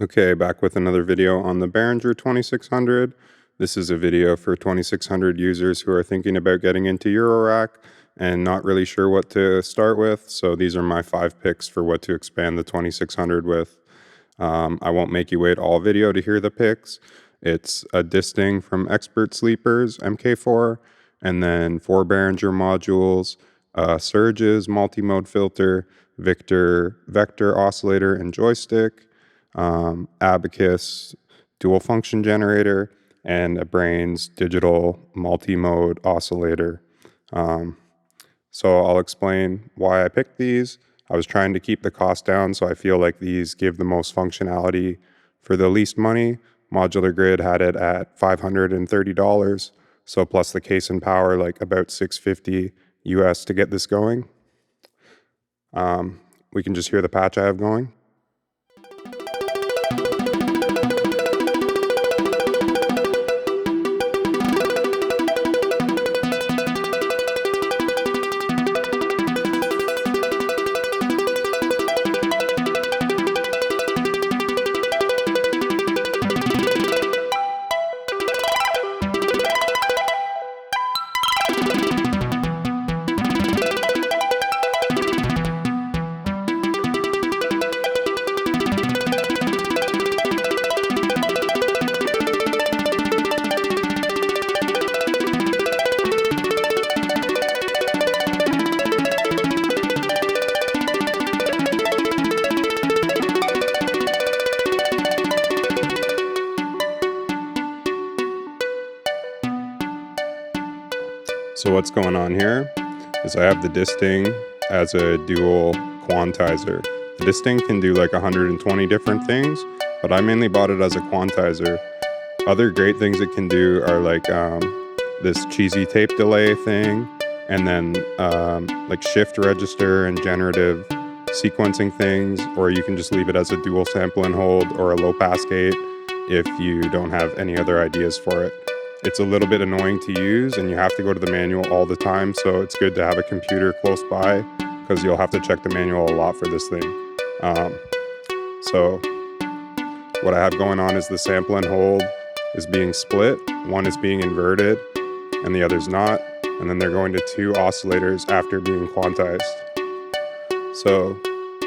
Okay, back with another video on the Behringer 2600. This is a video for 2600 users who are thinking about getting into Eurorack and not really sure what to start with. So these are my 5 picks for what to expand the 2600 with. I won't make you wait all video to hear the picks. It's a Disting from Expert Sleepers MK4, and then 4 Behringer modules, Surge's multimode filter, Victor oscillator and joystick, Abacus dual function generator, and a Brains digital multimode oscillator. So I'll explain why I picked these. I was trying to keep the cost down, so I feel like these give the most functionality for the least money. Modular Grid had it at $530, so plus the case and power, like about $650 US to get this going. We can just hear the patch I have going. So what's going on here is I have the Disting as a dual quantizer. The Disting can do like 120 different things, but I mainly bought it as a quantizer. Other great things it can do are like this cheesy tape delay thing, and then like shift register and generative sequencing things, or you can just leave it as a dual sample and hold or a low pass gate if you don't have any other ideas for it. It's a little bit annoying to use and you have to go to the manual all the time, so it's good to have a computer close by because you'll have to check the manual a lot for this thing. So what I have going on is the sample and hold is being split. One is being inverted and the other's not, and then they're going to 2 oscillators after being quantized. So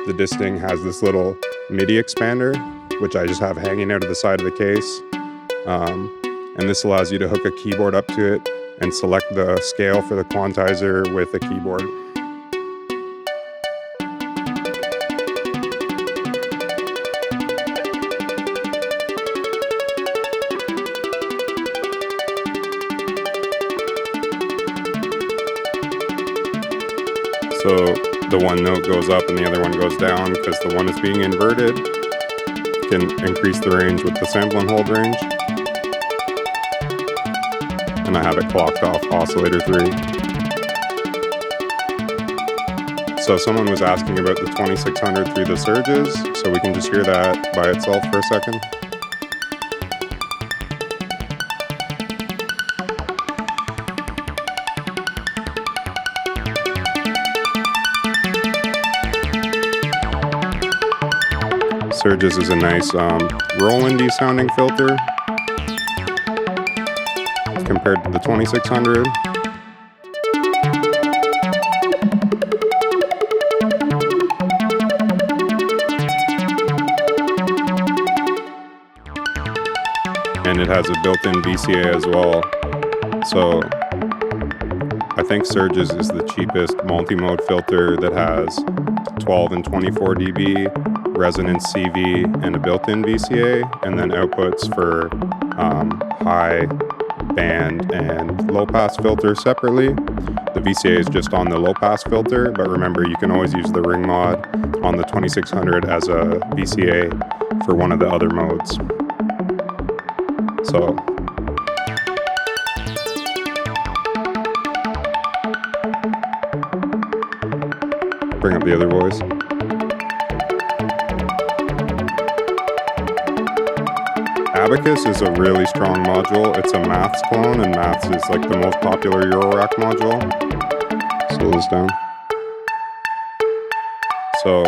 the Disting has this little MIDI expander, which I just have hanging out of the side of the case. And this allows you to hook a keyboard up to it and select the scale for the quantizer with a keyboard. So the one note goes up and the other one goes down because the one is being inverted. Can increase the range with the sample and hold range. And I have it clocked off oscillator 3. So someone was asking about the 2600 through the surges, so we can just hear that by itself for a second. Surges is a nice Rolandy sounding filter compared to the 2600. And it has a built-in VCA as well. So I think Surges is the cheapest multi-mode filter that has 12 and 24 dB, resonance CV, and a built-in VCA, and then outputs for high band and low pass filter separately. The VCA is just on the low pass filter, but remember you can always use the ring mod on the 2600 as a VCA for one of the other modes. So bring up the other voice. Abacus is a really strong module. It's a Maths clone, and Maths is like the most popular Eurorack module. Slow this down. So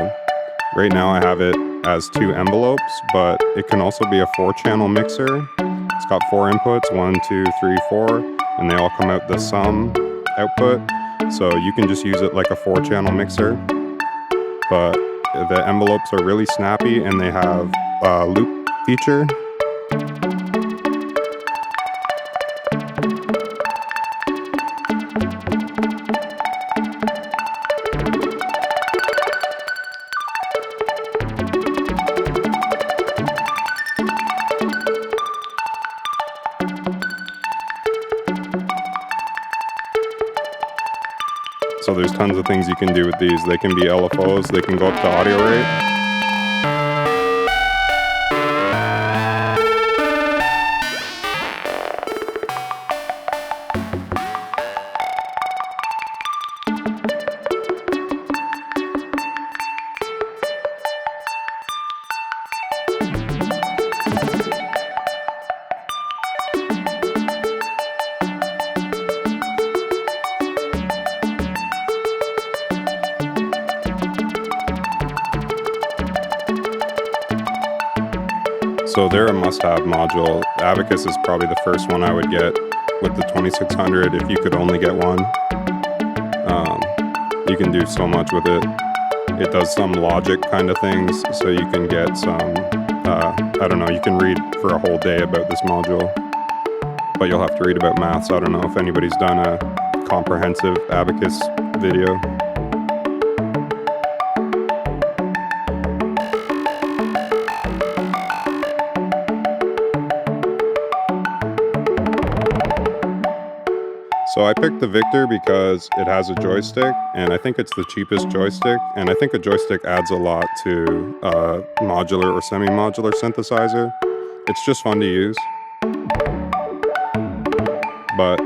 right now I have it as 2 envelopes, but it can also be a 4-channel mixer. It's got 4 inputs, 1, 2, 3, 4, and they all come out the sum output. So you can just use it like a 4-channel mixer. But the envelopes are really snappy and they have a loop feature. So there's tons of things you can do with these. They can be LFOs, they can go up to audio rate. So they're a must-have module. Abacus is probably the first one I would get with the 2600 if you could only get one. You can do so much with it. It does some logic kind of things, so you can get some, I don't know, you can read for a whole day about this module, but you'll have to read about math, so I don't know if anybody's done a comprehensive Abacus video. So I picked the Victor because it has a joystick, and I think it's the cheapest joystick, and I think a joystick adds a lot to a modular or semi-modular synthesizer. It's just fun to use. But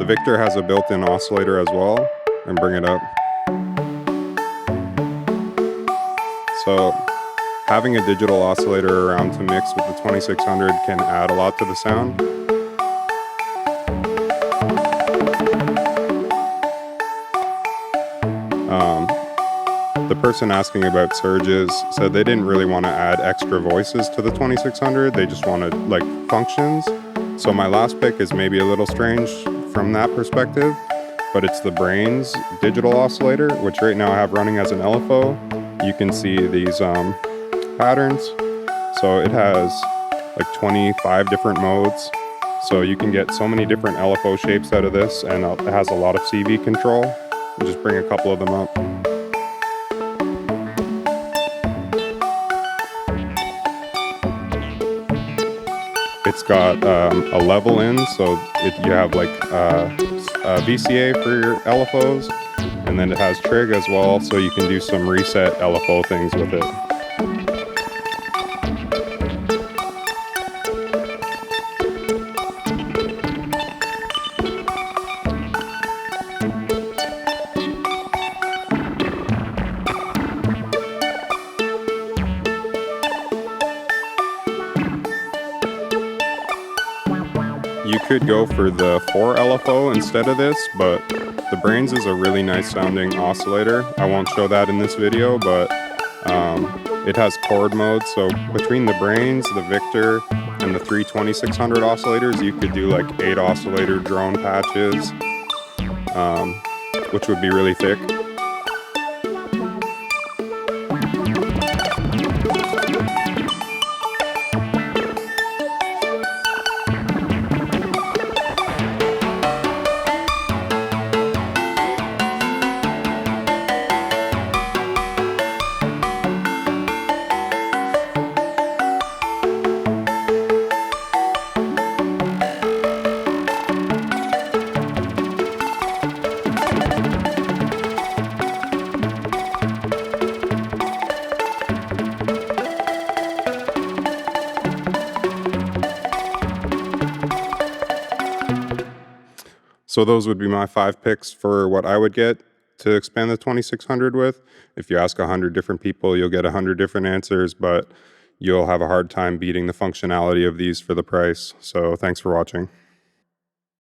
the Victor has a built-in oscillator as well, and bring it up. So having a digital oscillator around to mix with the 2600 can add a lot to the sound. The person asking about surges said they didn't really want to add extra voices to the 2600, they just wanted like functions. So my last pick is maybe a little strange from that perspective, but it's the Brains digital oscillator, which right now I have running as an LFO. You can see these patterns. So it has like 25 different modes. So you can get so many different LFO shapes out of this, and it has a lot of CV control. I'll just bring a couple of them up. It's got a level in, so you have like a VCA for your LFOs, and then it has trig as well, so you can do some reset LFO things with it. You could go for the 4 LFO instead of this, but the Brains is a really nice sounding oscillator. I won't show that in this video, but it has chord mode. So between the Brains, the Victor, and the 3 2600 oscillators, you could do like 8 oscillator drone patches, which would be really thick. So those would be my 5 picks for what I would get to expand the 2600 with. If you ask 100 different people, you'll get 100 different answers, but you'll have a hard time beating the functionality of these for the price. So thanks for watching.